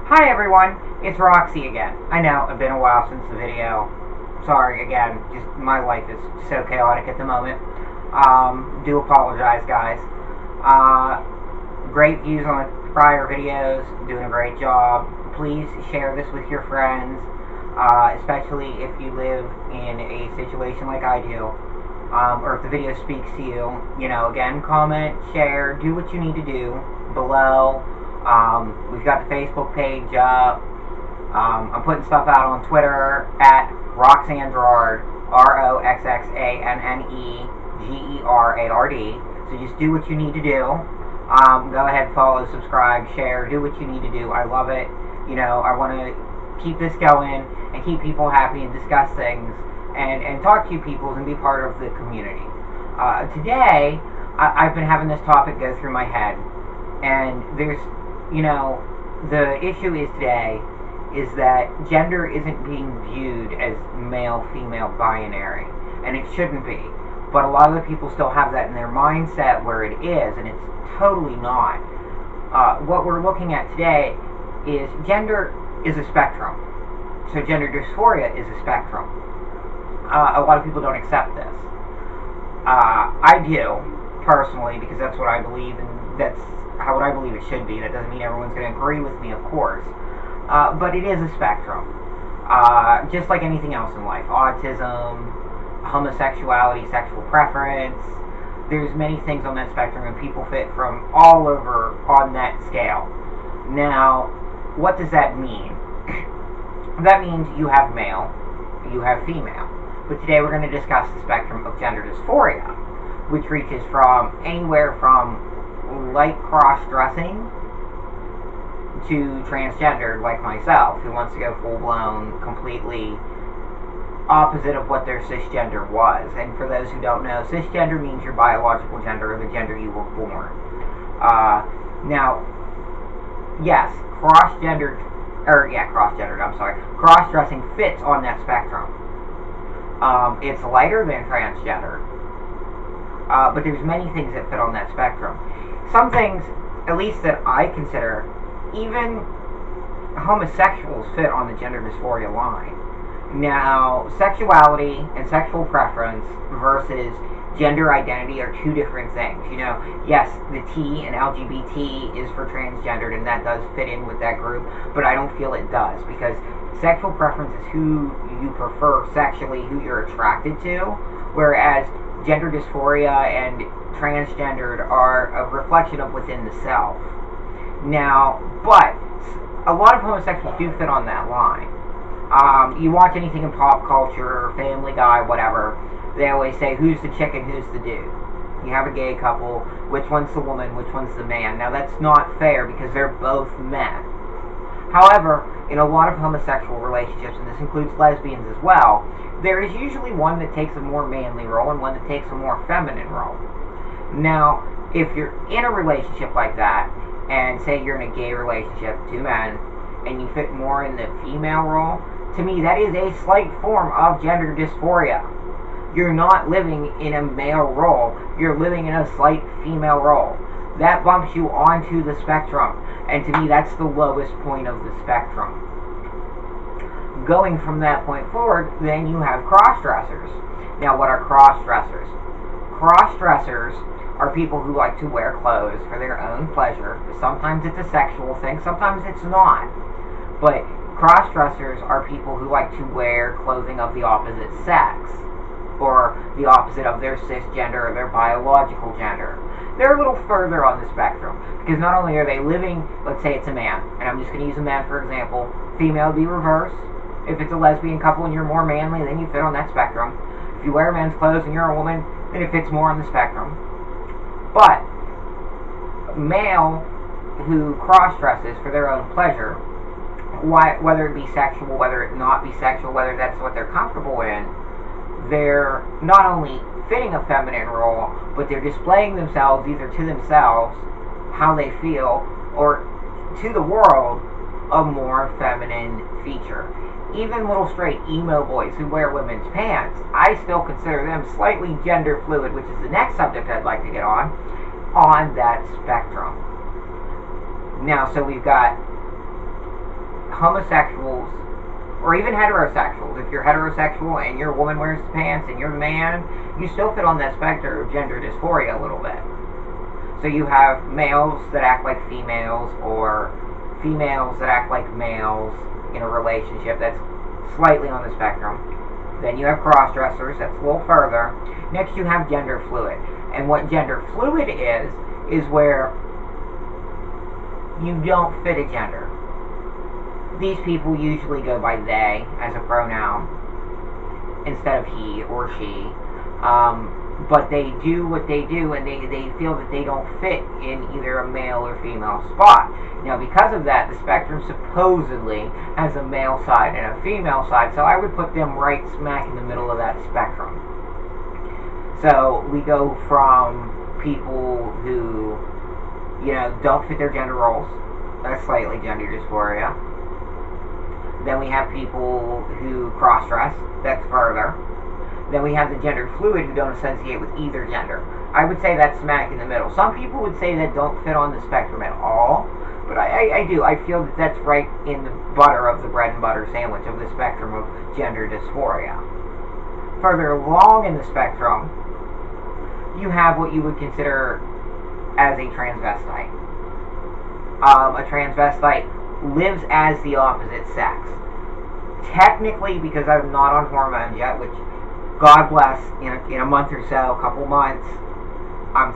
Hi everyone, it's Roxy again. I know, it's been a while since the video. Sorry again, just my life is so chaotic at the moment. Do apologize, guys. Great views on the prior videos, doing a great job. Please share this with your friends, especially if you live in a situation like I do, or if the video speaks to you. You know, again, comment, share, do what you need to do below. We've got the Facebook page up. I'm putting stuff out on Twitter at Roxanne Gerard, RoxanneGerard. So just do what you need to do. Go ahead, follow, subscribe, share, do what you need to do. I love it. You know, I want to keep this going and keep people happy and discuss things and talk to people and be part of the community. Today, I've been having this topic go through my head, and there's, you know, the issue is today is that gender isn't being viewed as male-female binary, and it shouldn't be. But a lot of the people still have that in their mindset where it is, and it's totally not. What we're looking at today is gender is a spectrum. So gender dysphoria is a spectrum. A lot of people don't accept this. I do, personally, because that's what I believe, and that's how I believe it should be. That doesn't mean everyone's going to agree with me, of course. But it is a spectrum. Just like anything else in life. Autism, homosexuality, sexual preference. There's many things on that spectrum, and people fit from all over on that scale. Now, what does that mean? That means you have male, you have female. But today we're going to discuss the spectrum of gender dysphoria, which reaches from anywhere from light cross-dressing to transgender, like myself, who wants to go full-blown, completely opposite of what their cisgender was. And for those who don't know, cisgender means your biological gender, or the gender you were born. Now, yes, cross-dressing fits on that spectrum. It's lighter than transgender, but there's many things that fit on that spectrum. Some things, at least that I consider, even homosexuals fit on the gender dysphoria line. Now, sexuality and sexual preference versus gender identity are two different things. You know, yes, the T in LGBT is for transgendered, and that does fit in with that group, but I don't feel it does, because sexual preference is who you prefer sexually, who you're attracted to, whereas gender dysphoria and transgendered are a reflection of within the self. Now, but a lot of homosexuals do fit on that line. You watch anything in pop culture, Family Guy, whatever, they always say, who's the chick and who's the dude? You have a gay couple, which one's the woman, which one's the man? Now, that's not fair, because they're both men. However, in a lot of homosexual relationships, and this includes lesbians as well, there is usually one that takes a more manly role and one that takes a more feminine role. Now, if you're in a relationship like that, and say you're in a gay relationship, two men, and you fit more in the female role, to me that is a slight form of gender dysphoria. You're not living in a male role, you're living in a slight female role. That bumps you onto the spectrum, and to me that's the lowest point of the spectrum. Going from that point forward, then you have cross-dressers. Now, what are cross-dressers? Cross-dressers are people who like to wear clothes for their own pleasure. Sometimes it's a sexual thing, sometimes it's not. But cross-dressers are people who like to wear clothing of the opposite sex, or the opposite of their cisgender or their biological gender. They're a little further on the spectrum, because not only are they living, let's say it's a man, and I'm just going to use a man for example, female would be reverse. If it's a lesbian couple and you're more manly, then you fit on that spectrum. If you wear men's clothes and you're a woman, then it fits more on the spectrum. But male who cross-dresses for their own pleasure, whether it be sexual, whether it not be sexual, whether that's what they're comfortable in, they're not only fitting a feminine role, but they're displaying themselves either to themselves, how they feel, or to the world, a more feminine feature. Even little straight emo boys who wear women's pants, I still consider them slightly gender fluid, which is the next subject I'd like to get on that spectrum. Now, so we've got homosexuals, or even heterosexuals, if you're heterosexual and your woman wears pants and you're the man, you still fit on that spectrum of gender dysphoria a little bit. So you have males that act like females, or females that act like males in a relationship. That's slightly on the spectrum. Then you have cross-dressers. That's a little further. Next you have gender fluid. And what gender fluid is where you don't fit a gender. These people usually go by they as a pronoun instead of he or she. But they do what they do, and they feel that they don't fit in either a male or female spot. Now, because of that, the spectrum supposedly has a male side and a female side, so I would put them right smack in the middle of that spectrum. So we go from people who, don't fit their gender roles. That's slightly gender dysphoria. Then we have people who cross-dress. That's further. Then we have the gender fluid who don't associate with either gender. I would say that's smack in the middle. Some people would say that don't fit on the spectrum at all, but I do. I feel that that's right in the butter of the bread and butter sandwich of the spectrum of gender dysphoria. Further along in the spectrum, you have what you would consider as a transvestite. A transvestite lives as the opposite sex. Technically, because I'm not on hormones yet, which God bless, in a month or so, a couple months, I'm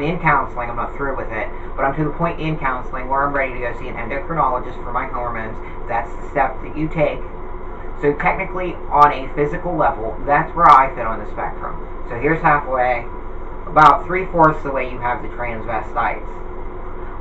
in counseling. I'm not through with it, but I'm to the point in counseling where I'm ready to go see an endocrinologist for my hormones. That's the step that you take. So technically, on a physical level, that's where I fit on the spectrum. So here's halfway. About 3/4 the way you have the transvestites,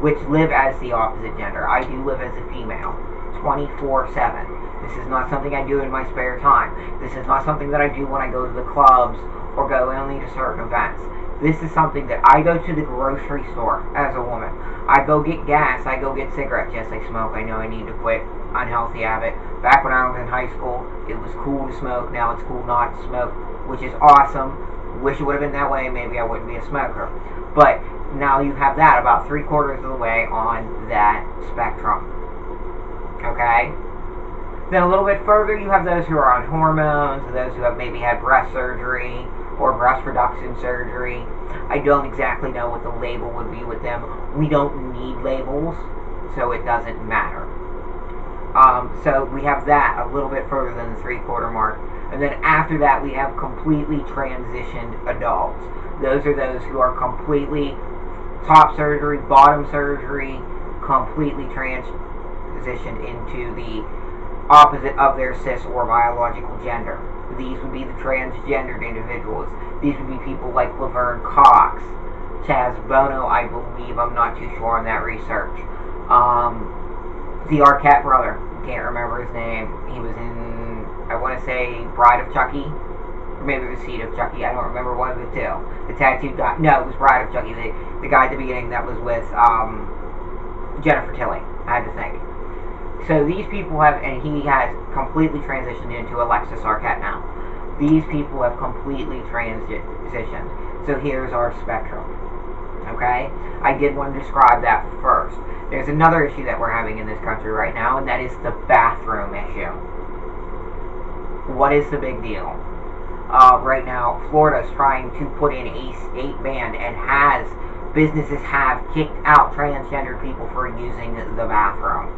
which live as the opposite gender. I do live as a female, 24/7. This is not something I do in my spare time. This is not something that I do when I go to the clubs or go only to certain events. This is something that I go to the grocery store as a woman. I go get gas. I go get cigarettes. Yes, I smoke. I know I need to quit. Unhealthy habit. Back when I was in high school, it was cool to smoke. Now it's cool not to smoke, which is awesome. Wish it would have been that way. Maybe I wouldn't be a smoker. But now you have that about 3/4 of the way on that spectrum. Okay? Then a little bit further, you have those who are on hormones, those who have maybe had breast surgery or breast reduction surgery. I don't exactly know what the label would be with them. We don't need labels, so it doesn't matter. So we have that a little bit further than the 3/4 mark. And then after that, we have completely transitioned adults. Those are those who are completely top surgery, bottom surgery, completely transitioned into the opposite of their cis or biological gender. These would be the transgendered individuals. These would be people like Laverne Cox, Chaz Bono, I believe. I'm not too sure on that research. The Arquette brother, can't remember his name. He was in, I want to say, Bride of Chucky, or maybe it was Seed of Chucky. I don't remember one of the two. The tattooed guy. No, it was Bride of Chucky. The guy at the beginning that was with Jennifer Tilly. I had to think. So these people have, and he has completely transitioned into Alexis Arquette now. These people have completely transitioned. So here's our spectrum. Okay? I did want to describe that first. There's another issue that we're having in this country right now, and that is the bathroom issue. What is the big deal? Right now, Florida's trying to put in a state ban, and businesses have kicked out transgender people for using the bathroom.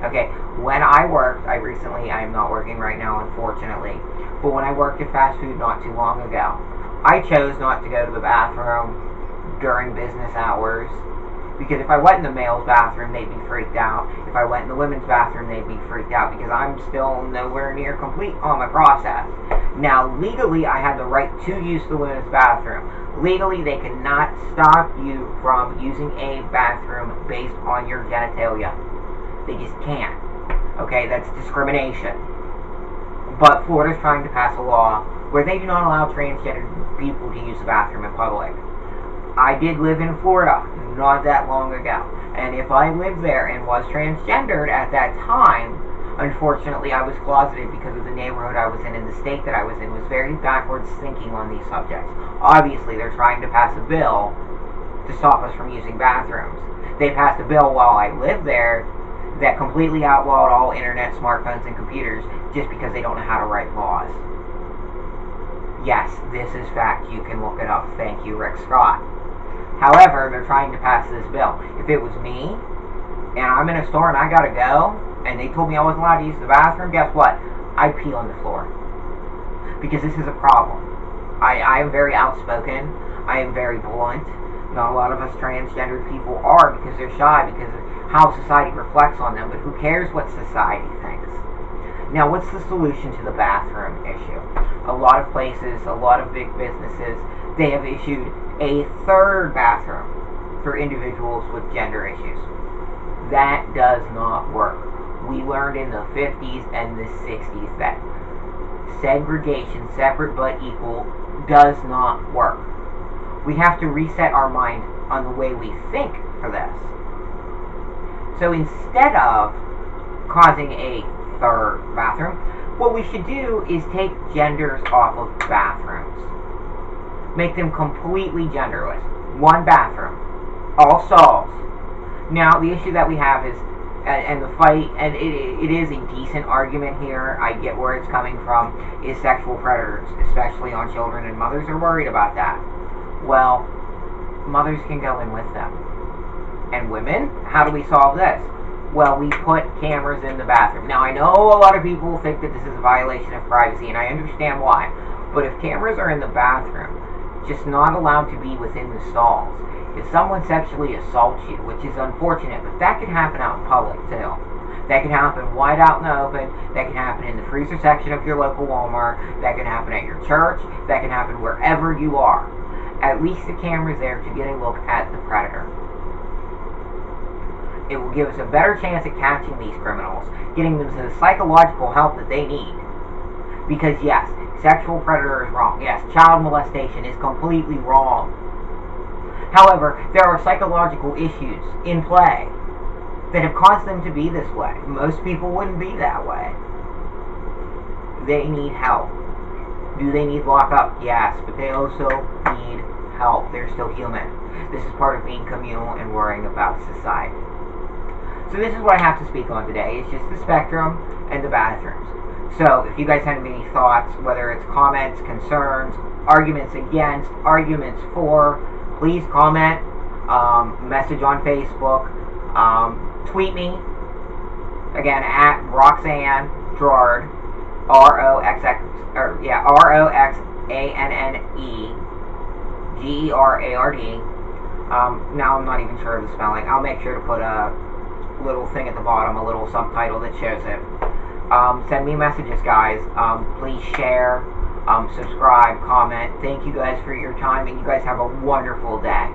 Okay, when I worked, I'm not working right now, unfortunately, but when I worked at fast food not too long ago, I chose not to go to the bathroom during business hours, because if I went in the male's bathroom, they'd be freaked out. If I went in the women's bathroom, they'd be freaked out, because I'm still nowhere near complete on my process. Now, legally, I had the right to use the women's bathroom. Legally, they cannot stop you from using a bathroom based on your genitalia. They just can't. Okay, that's discrimination. But Florida's trying to pass a law where they do not allow transgender people to use the bathroom in public. I did live in Florida not that long ago, and if I lived there and was transgendered at that time, unfortunately I was closeted because of the neighborhood I was in, and the state that I was in was very backwards thinking on these subjects. Obviously, they're trying to pass a bill to stop us from using bathrooms. They passed a bill while I lived there that completely outlawed all internet, smartphones, and computers just because they don't know how to write laws. Yes, this is fact. You can look it up. Thank you, Rick Scott. However, they're trying to pass this bill. If it was me, and I'm in a store and I gotta go, and they told me I wasn't allowed to use the bathroom, guess what? I'd pee on the floor. Because this is a problem. I am very outspoken. I am very blunt. Not a lot of us transgender people are because they're shy, because of how society reflects on them, but who cares what society thinks? Now, what's the solution to the bathroom issue? A lot of places, a lot of big businesses, they have issued a third bathroom for individuals with gender issues. That does not work. We learned in the 50s and the 60s that segregation, separate but equal, does not work. We have to reset our mind on the way we think for this. So instead of causing a third bathroom, what we should do is take genders off of bathrooms. Make them completely genderless. One bathroom. All stalls. Now, the issue that we have is, and the fight, and it is a decent argument here, I get where it's coming from, is sexual predators, especially on children, and mothers are worried about that. Well, mothers can go in with them. And women, how do we solve this? Well, we put cameras in the bathroom. Now, I know a lot of people think that this is a violation of privacy, and I understand why. But if cameras are in the bathroom, just not allowed to be within the stalls, if someone sexually assaults you, which is unfortunate, but that can happen out in public, too. That can happen wide out in the open. That can happen in the freezer section of your local Walmart. That can happen at your church. That can happen wherever you are. At least the camera's there to get a look at the predator. It will give us a better chance at catching these criminals, getting them to the psychological help that they need. Because yes, sexual predator is wrong. Yes, child molestation is completely wrong. However, there are psychological issues in play that have caused them to be this way. Most people wouldn't be that way. They need help. Do they need lockup? Yes, but they also need help. They're still human. This is part of being communal and worrying about society. So this is what I have to speak on today. It's just the spectrum and the bathrooms. So if you guys have any thoughts, whether it's comments, concerns, arguments against, arguments for, please comment, message on Facebook, tweet me, again, at Roxanne Gerard, R-O-X-A-N-N-E Gerard. Now I'm not even sure of the spelling. I'll make sure to put a little thing at the bottom, a little subtitle that shows it. Send me messages, guys. Please share, subscribe, comment. Thank you guys for your time, and you guys have a wonderful day.